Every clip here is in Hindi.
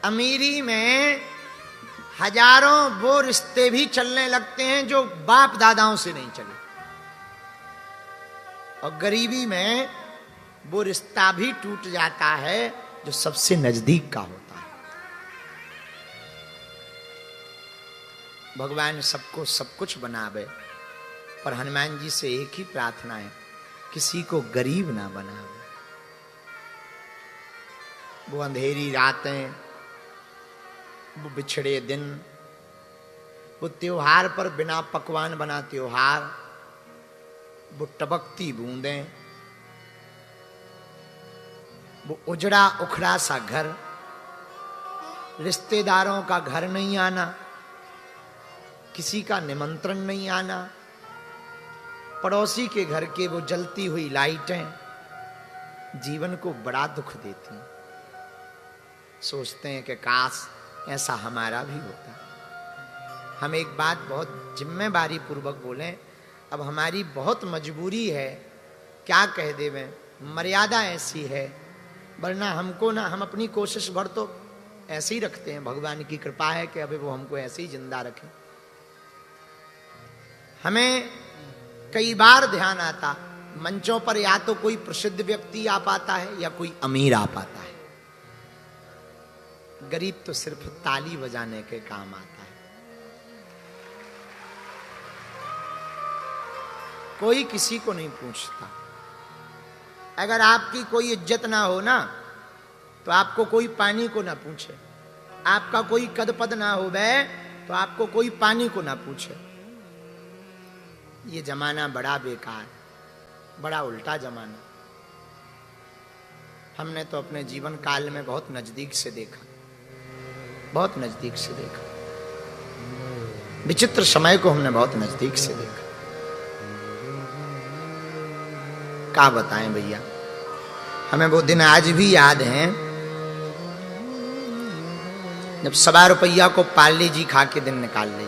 अमीरी में हजारों वो रिश्ते भी चलने लगते हैं जो बाप दादाओं से नहीं चले, और गरीबी में वो रिश्ता भी टूट जाता है जो सबसे नजदीक का होता है। भगवान सबको सब कुछ बनावे, पर हनुमान जी से एक ही प्रार्थना है, किसी को गरीब ना बनावे। वो अंधेरी रातें, वो बिछड़े दिन, वो त्योहार पर बिना पकवान बना त्योहार, वो टपकती बूंदें, वो उजड़ा उखड़ा सा घर, रिश्तेदारों का घर नहीं आना, किसी का निमंत्रण नहीं आना, पड़ोसी के घर के वो जलती हुई लाइटें जीवन को बड़ा दुख देती हैं। सोचते हैं कि काश ऐसा हमारा भी होता। हम एक बात बहुत जिम्मेदारी पूर्वक बोलें, अब हमारी बहुत मजबूरी है, क्या कह देवें, मर्यादा ऐसी है, वरना हमको ना, हम अपनी कोशिश भर तो ऐसे ही रखते हैं। भगवान की कृपा है कि अभी वो हमको ऐसे ही जिंदा रखें। हमें कई बार ध्यान आता, मंचों पर या तो कोई प्रसिद्ध व्यक्ति आ पाता है या कोई अमीर आ पाता है, गरीब तो सिर्फ ताली बजाने के काम आता है। कोई किसी को नहीं पूछता। अगर आपकी कोई इज्जत ना हो ना, तो आपको कोई पानी को ना पूछे। आपका कोई कद पद ना हो बे, तो आपको कोई पानी को ना पूछे। ये जमाना बड़ा बेकार, बड़ा उल्टा जमाना। हमने तो अपने जीवन काल में बहुत नजदीक से देखा, बहुत नजदीक से देखा। विचित्र समय को हमने बहुत नजदीक से देखा। क्या बताएं भैया, हमें वो दिन आज भी याद हैं जब 1.25 रुपया को पार्ले जी खा के दिन निकाल ले।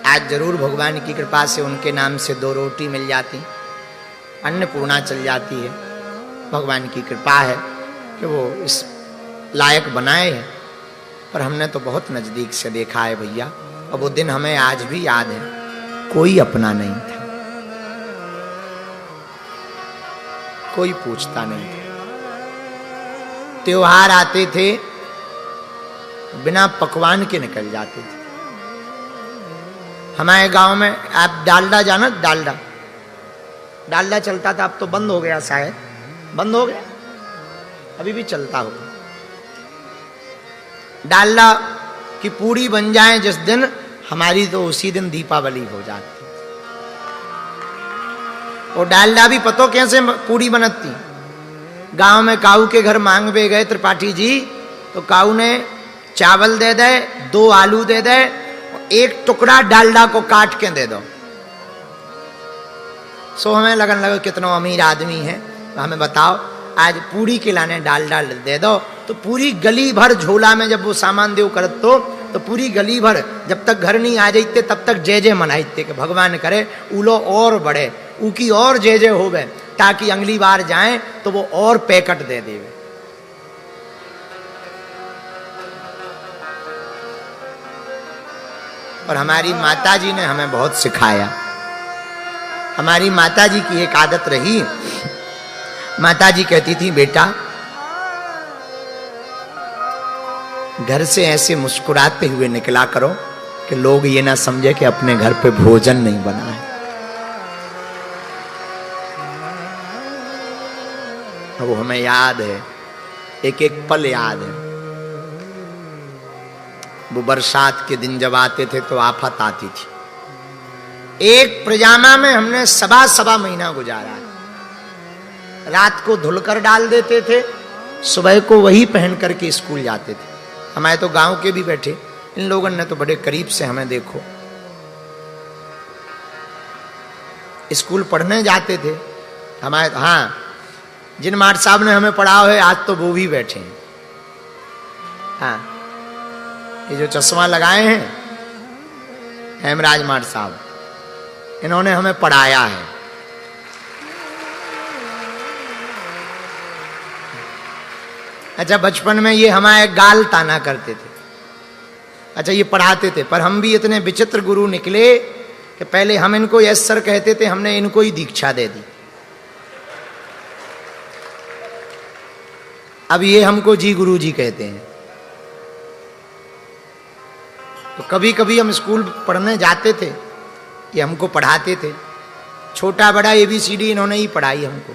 आज जरूर भगवान की कृपा से उनके नाम से 2 रोटी मिल जाती, अन्नपूर्णा चल जाती है। भगवान की कृपा है कि वो इस लायक बनाए हैं, पर हमने तो बहुत नजदीक से देखा है भैया। और वो दिन हमें आज भी याद है। कोई अपना नहीं था, कोई पूछता नहीं था। त्योहार आते थे, बिना पकवान के निकल जाते थे। हमारे गांव में आप डालडा जाना, डालडा डालडा चलता था, अब तो बंद हो गया, शायद बंद हो गया, अभी भी चलता होगा। डालडा की पूड़ी बन जाए जिस दिन, हमारी तो उसी दिन दीपावली हो जाती। और डालडा भी पतो कैसे पूड़ी बनती। गांव में काऊ के घर मांगवे गए त्रिपाठी जी, तो काऊ ने चावल दे दे, 2 आलू दे दे, 1 टुकड़ा डालडा को काट के दे दो। सो हमें लगन लगा कितना अमीर आदमी है, तो हमें बताओ आज पूरी के लाने डालडा दे दो। तो पूरी गली भर झोला में जब वो सामान देव करत तो पूरी गली भर जब तक घर नहीं आ जाते तब तक जय जय मनाते कि भगवान करे उलो और बढ़े, ऊकी और जय जय हो गए, ताकि अगली बार जाएं तो वो और पैकेट दे देवे। और हमारी माता जी ने हमें बहुत सिखाया। हमारी माता जी की एक आदत रही, माता जी कहती थी, बेटा घर से ऐसे मुस्कुराते हुए निकला करो कि लोग ये ना समझे कि अपने घर पे भोजन नहीं बना है। वो हमें याद है, एक एक पल याद है। वो बरसात के दिन जब आते थे तो आफत आती थी। एक प्रजामा में हमने सवा महीना गुजारा है। रात को धुलकर डाल देते थे, सुबह को वही पहन करके स्कूल जाते थे। हमारे तो गांव के भी बैठे, इन लोगों ने तो बड़े करीब से हमें देखो। स्कूल पढ़ने जाते थे हमारे, हाँ, जिन माट साहब ने हमें पढ़ाओ है आज तो वो भी बैठे हैं। हाँ, ये जो चश्मा लगाए हैं हेमराज माट साहब, इन्होंने हमें पढ़ाया है। अच्छा, बचपन में ये हमारे गाल ताना करते थे। अच्छा, ये पढ़ाते थे, पर हम भी इतने विचित्र गुरु निकले कि पहले हम इनको यस सर कहते थे, हमने इनको ही दीक्षा दे दी। अब ये हमको जी गुरु जी कहते हैं। तो कभी कभी हम स्कूल पढ़ने जाते थे, ये हमको पढ़ाते थे। छोटा बड़ा ABCD इन्होंने ही पढ़ाई हमको।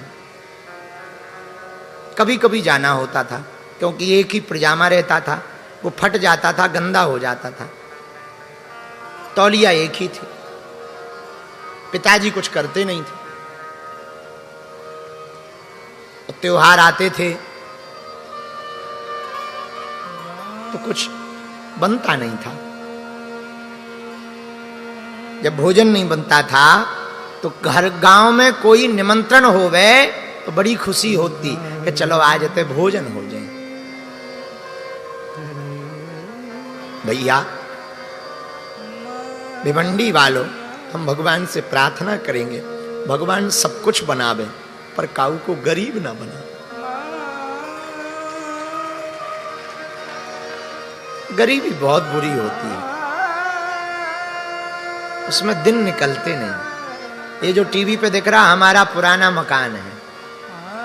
कभी कभी जाना होता था, क्योंकि एक ही पजामा रहता था, वो फट जाता था, गंदा हो जाता था। तौलिया एक ही थी, पिताजी कुछ करते नहीं थे। त्योहार आते थे तो कुछ बनता नहीं था। जब भोजन नहीं बनता था तो घर गांव में कोई निमंत्रण होवे तो बड़ी खुशी होती कि चलो आज ते भोजन हो जाए। भैया भिवंडी वालों, हम भगवान से प्रार्थना करेंगे भगवान सब कुछ बनावे पर काऊ को गरीब ना बना। गरीबी बहुत बुरी होती है, उसमें दिन निकलते नहीं। ये जो टीवी पे दिख रहा हमारा पुराना मकान है,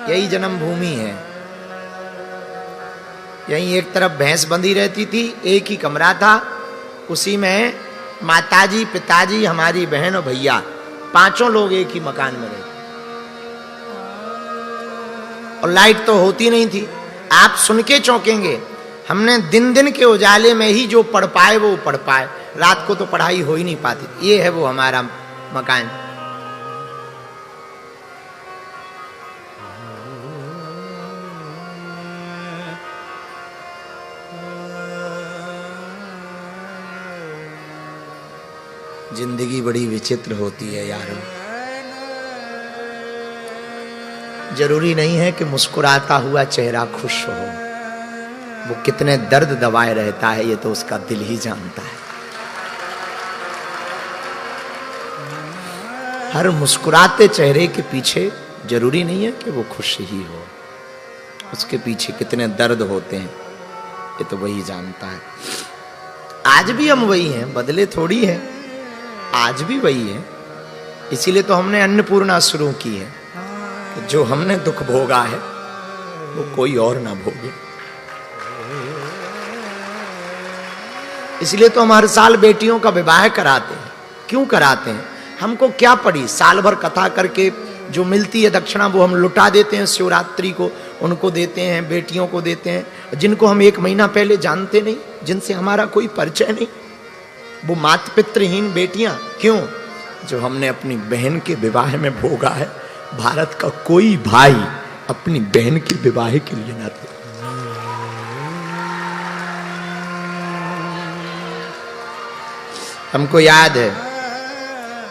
यही जन्मभूमि है। यहीं एक तरफ भैंस बंधी रहती थी, एक ही कमरा था, उसी में माताजी, पिताजी, हमारी बहन और भैया, पांचों लोग एक ही मकान में रहते। और लाइट तो होती नहीं थी। आप सुन के चौंकेंगे, हमने दिन दिन के उजाले में ही जो पढ़ पाए वो पढ़ पाए, रात को तो पढ़ाई हो ही नहीं पाती। ये है वो हमारा मकान। जिंदगी बड़ी विचित्र होती है यारों। जरूरी नहीं है कि मुस्कुराता हुआ चेहरा खुश हो, वो कितने दर्द दबाए रहता है ये तो उसका दिल ही जानता है। हर मुस्कुराते चेहरे के पीछे जरूरी नहीं है कि वो खुश ही हो, उसके पीछे कितने दर्द होते हैं ये तो वही जानता है। आज भी हम वही हैं, बदले थोड़ी है, आज भी वही है। इसीलिए तो हमने अन्नपूर्णा शुरू की है कि जो हमने दुख भोगा है वो कोई और ना भोगे। इसलिए तो हम हर साल बेटियों का विवाह कराते हैं। क्यों कराते हैं? हमको क्या पड़ी, साल भर कथा करके जो मिलती है दक्षिणा वो हम लुटा देते हैं। शिवरात्रि को उनको देते हैं, बेटियों को देते हैं जिनको हम 1 महीना पहले जानते नहीं, जिनसे हमारा कोई परिचय नहीं। वो मात पितृहीन बेटियां क्यों? जो हमने अपनी बहन के विवाह में भोगा है। भारत का कोई भाई अपनी बहन के विवाह के लिए ना दे। हमको याद है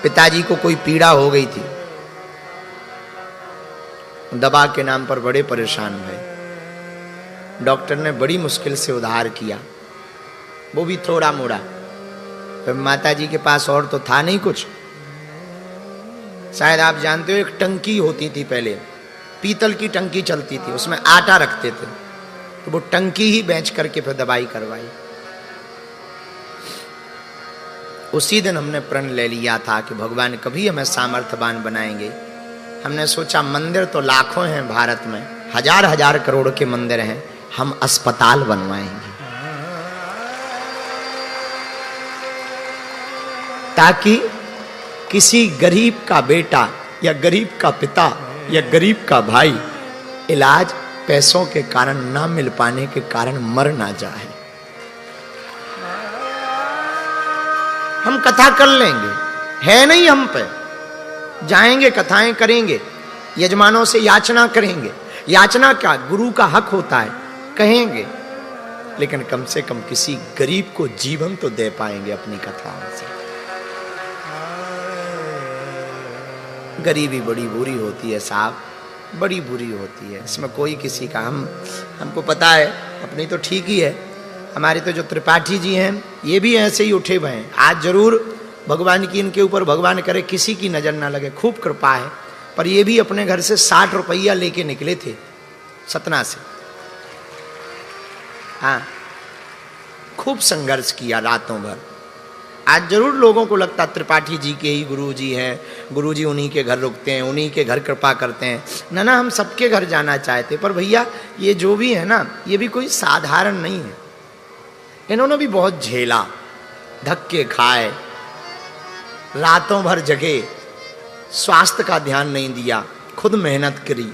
पिताजी को कोई पीड़ा हो गई थी, दवा के नाम पर बड़े परेशान हुए। डॉक्टर ने बड़ी मुश्किल से उधार किया, वो भी थोड़ा मोड़ा। फिर माताजी के पास और तो था नहीं कुछ। शायद आप जानते हो एक टंकी होती थी पहले, पीतल की टंकी चलती थी, उसमें आटा रखते थे, तो वो टंकी ही बेच करके फिर दवाई करवाई। उसी दिन हमने प्रण ले लिया था कि भगवान कभी हमें सामर्थ्यवान बनाएंगे। हमने सोचा मंदिर तो लाखों हैं भारत में, 1000-1000 करोड़ के मंदिर हैं, हम अस्पताल बनवाएंगे ताकि किसी गरीब का बेटा या गरीब का पिता या गरीब का भाई इलाज पैसों के कारण ना मिल पाने के कारण मर ना जाए। हम कथा कर लेंगे, है नहीं हम पे, जाएंगे कथाएं करेंगे, यजमानों से याचना करेंगे। याचना क्या, गुरु का हक होता है, कहेंगे, लेकिन कम से कम किसी गरीब को जीवन तो दे पाएंगे अपनी कथाओं से। गरीबी बड़ी बुरी होती है साहब, बड़ी बुरी होती है। इसमें कोई किसी का हमको पता है, अपनी तो ठीक ही है। हमारे तो जो त्रिपाठी जी हैं ये भी ऐसे ही उठे हुए हैं। आज जरूर भगवान की इनके ऊपर, भगवान करे किसी की नजर ना लगे, खूब कृपा है, पर ये भी अपने घर से 60 रुपया लेके निकले थे सतना से। हाँ, खूब संघर्ष किया रातों भर। आज जरूर लोगों को लगता त्रिपाठी जी के ही गुरु जी हैं, गुरु जी उन्हीं के घर रुकते हैं, उन्हीं के घर कृपा करते हैं। ना, हम सबके घर जाना चाहते, पर भैया ये जो भी है ना, ये भी कोई साधारण नहीं है। इन्होंने भी बहुत झेला, धक्के खाए, रातों भर जगे, स्वास्थ्य का ध्यान नहीं दिया, खुद मेहनत करी,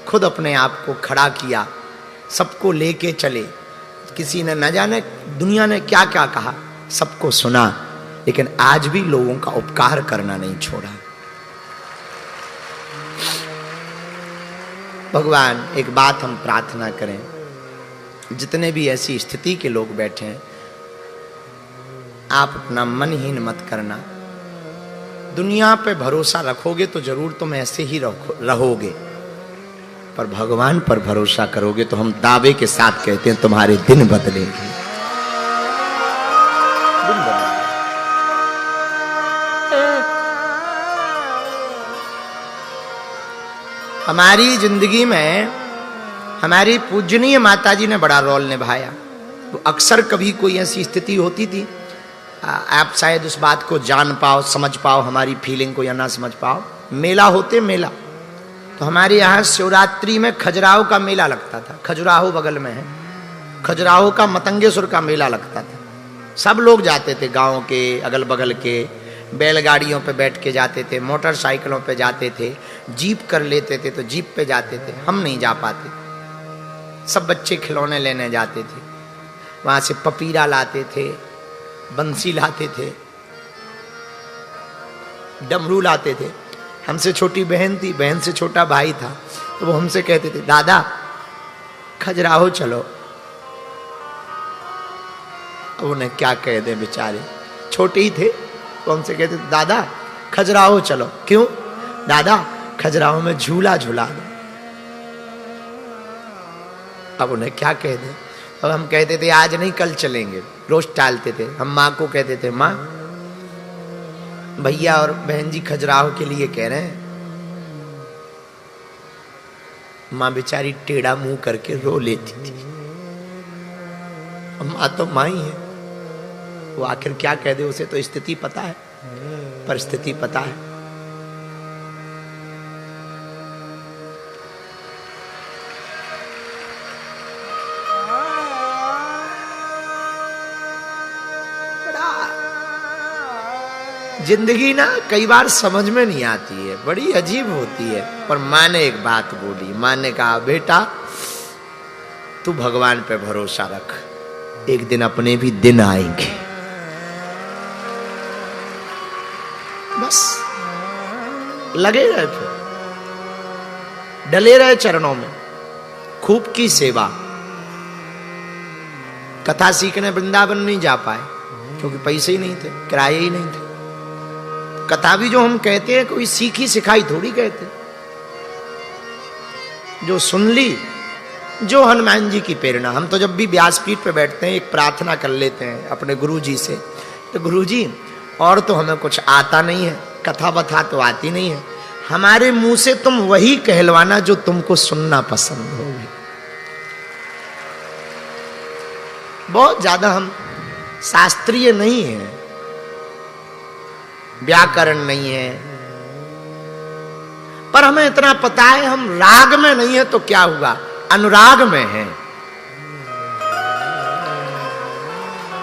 खुद अपने आप को खड़ा किया, सबको लेके चले। किसी ने न जाने दुनिया ने क्या क्या कहा, सबको सुना, लेकिन आज भी लोगों का उपकार करना नहीं छोड़ा। भगवान, एक बात हम प्रार्थना करें, जितने भी ऐसी स्थिति के लोग बैठे हैं, आप अपना मन हीन मत करना। दुनिया पे भरोसा रखोगे तो जरूर तुम ऐसे ही रहोगे, पर भगवान पर भरोसा करोगे तो हम दावे के साथ कहते हैं तुम्हारे दिन बदलेंगे। हमारी जिंदगी में हमारी पूजनीय माताजी ने बड़ा रोल निभाया। तो अक्सर कभी कोई ऐसी स्थिति होती थी, आप शायद उस बात को जान पाओ, समझ पाओ, हमारी फीलिंग को या ना समझ पाओ। मेला होते मेला, तो हमारे यहाँ शिवरात्रि में खजुराहो का मेला लगता था। खजुराहो बगल में है, खजुराहो का मतंगेश्वर का मेला लगता था। सब लोग जाते थे, गांव के अगल बगल के, बैलगाड़ियों पे बैठ के जाते थे, मोटरसाइकिलों पे जाते थे, जीप कर लेते थे तो जीप पे जाते थे। हम नहीं जा पाते, सब बच्चे खिलौने लेने जाते थे, वहाँ से पपीरा लाते थे, बंसी लाते थे, डमरू लाते थे। हमसे छोटी बहन थी, बहन से छोटा भाई था, तो वो हमसे कहते थे, दादा खजुराहो चलो। अब उन्हें क्या कह दे, बेचारे छोटे ही थे, तो हमसे कहते थे, दादा खजुराहो चलो। क्यों? दादा खजुराहो में झूला झूला दो। अब उन्हें क्या कह दे। अब हम कहते थे आज नहीं कल चलेंगे, रोज टालते थे। हम माँ को कहते थे, माँ भैया और बहन जी खजुराहो के लिए कह रहे हैं। माँ बेचारी टेढ़ा मुंह करके रो लेती थी। माँ तो माँ ही है, वो आखिर क्या कह दे, उसे तो स्थिति पता है, परिस्थिति पता है। जिंदगी ना कई बार समझ में नहीं आती है, बड़ी अजीब होती है। पर माँ ने एक बात बोली, माँ ने कहा, बेटा तू भगवान पे भरोसा रख, एक दिन अपने भी दिन आएंगे। बस लगे रहे, फिर डले रहे चरणों में, खूब की सेवा। कथा सीखने वृंदावन नहीं जा पाए क्योंकि पैसे ही नहीं थे, किराए ही नहीं थे। कथा भी जो हम कहते हैं कोई सीखी सिखाई थोड़ी कहते, जो सुन ली, जो हनुमान जी की प्रेरणा। हम तो जब भी व्यासपीठ पे बैठते हैं एक प्रार्थना कर लेते हैं अपने गुरु जी से, तो गुरु जी और तो हमें कुछ आता नहीं है, कथा बथा तो आती नहीं है, हमारे मुंह से तुम वही कहलवाना जो तुमको सुनना पसंद होगी। बहुत ज्यादा हम शास्त्रीय नहीं है, व्याकरण नहीं है, पर हमें इतना पता है हम राग में नहीं है तो क्या हुआ, अनुराग में है।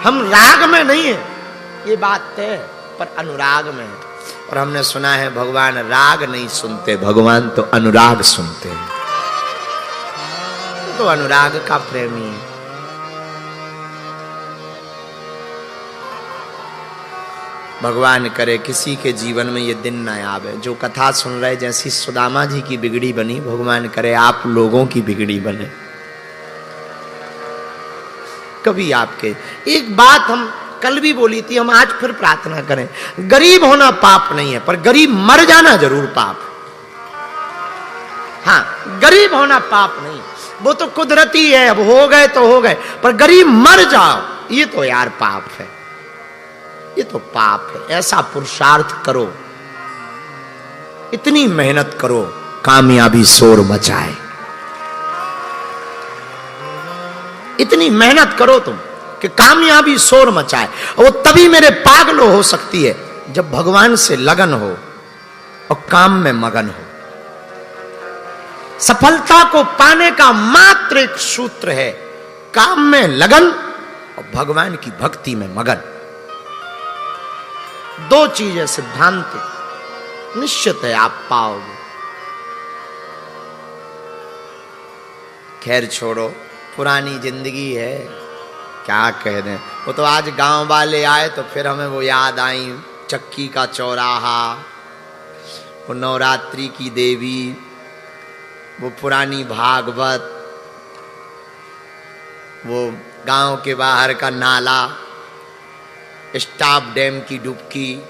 हम राग में नहीं है ये बात है, पर अनुराग में है। और हमने सुना है भगवान राग नहीं सुनते, भगवान तो अनुराग सुनते हैं। तो अनुराग का प्रेमी है। भगवान करे किसी के जीवन में ये दिन न आवे, जो कथा सुन रहे जैसी सुदामा जी की बिगड़ी बनी, भगवान करे आप लोगों की बिगड़ी बने। कभी आपके एक बात हम कल भी बोली थी, हम आज फिर प्रार्थना करें, गरीब होना पाप नहीं है, पर गरीब मर जाना जरूर पाप। हाँ, गरीब होना पाप नहीं, वो तो कुदरती है, अब हो गए तो हो गए, पर गरीब मर जाओ ये तो यार पाप है, ये तो पाप है। ऐसा पुरुषार्थ करो, इतनी मेहनत करो, कामयाबी शोर मचाए। इतनी मेहनत करो तुम कि कामयाबी शोर मचाए। वो तभी मेरे पागलो हो सकती है जब भगवान से लगन हो और काम में मगन हो। सफलता को पाने का मात्र एक सूत्र है, काम में लगन और भगवान की भक्ति में मगन। दो चीजें सिद्धांत निश्चित है आप पाओगे। खैर छोड़ो, पुरानी जिंदगी है, क्या कह दें। वो तो आज गांव वाले आए तो फिर हमें वो याद आई, चक्की का चौराहा, वो नवरात्रि की देवी, वो पुरानी भागवत, वो गांव के बाहर का नाला, स्टाफ डैम की डुबकी,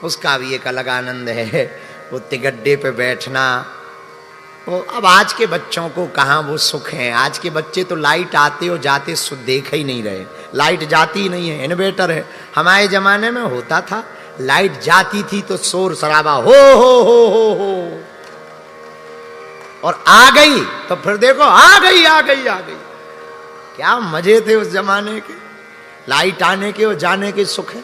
उसका भी एक अलग आनंद है। वो तिगड्डे पे बैठना, वो अब आज के बच्चों को कहाँ वो सुख है। आज के बच्चे तो लाइट आते और जाते देख ही नहीं रहे, लाइट जाती नहीं है, इन्वर्टर है। हमारे जमाने में होता था, लाइट जाती थी तो शोर शराबा हो और आ गई तो फिर देखो आ गई। क्या मजे थे उस जमाने के, लाइट आने के और जाने के सुख है।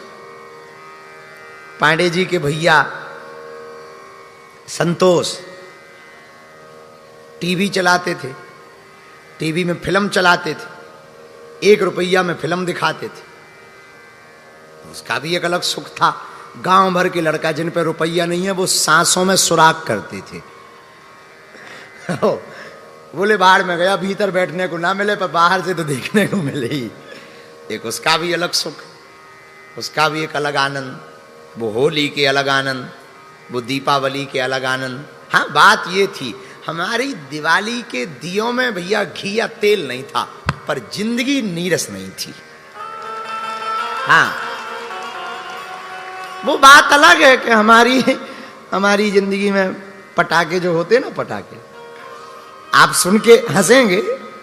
पांडे जी के भैया संतोष टीवी चलाते थे, टीवी में फिल्म चलाते थे, 1 रुपया में फिल्म दिखाते थे, उसका भी एक अलग सुख था। गांव भर के लड़का जिन पे रुपया नहीं है वो सांसों में सुराख करते थे। बोले बाहर में गया, भीतर बैठने को ना मिले पर बाहर से तो देखने को मिले ही। एक उसका भी अलग सुख, उसका भी एक अलग आनंद। वो होली के अलग आनंद, वो दीपावली के अलग आनंद। हाँ, बात ये थी हमारी दिवाली के दियों में भैया घी या तेल नहीं था, पर जिंदगी नीरस नहीं थी। हाँ, वो बात अलग है कि हमारी जिंदगी में पटाखे जो होते ना, पटाखे आप सुन के हंसेंगे,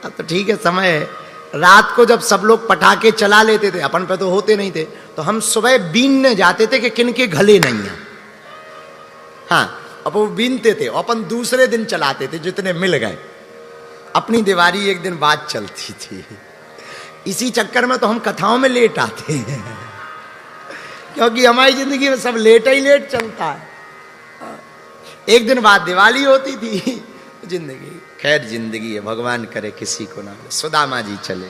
अब तो ठीक है समय है। रात को जब सब लोग पटाखे चला लेते थे, अपन पे तो होते नहीं थे, तो हम सुबह बीनने जाते थे कि किनके गले नहीं है। हाँ, अब वो बीनते थे, अपन दूसरे दिन चलाते थे जितने मिल गए। अपनी दिवाली एक दिन बाद चलती थी। इसी चक्कर में तो हम कथाओं में लेट आते हैं, क्योंकि हमारी जिंदगी में सब लेट ही लेट चलता है। एक दिन बाद दिवाली होती थी जिंदगी। खैर जिंदगी है, भगवान करे किसी को ना। सुदामा जी चले,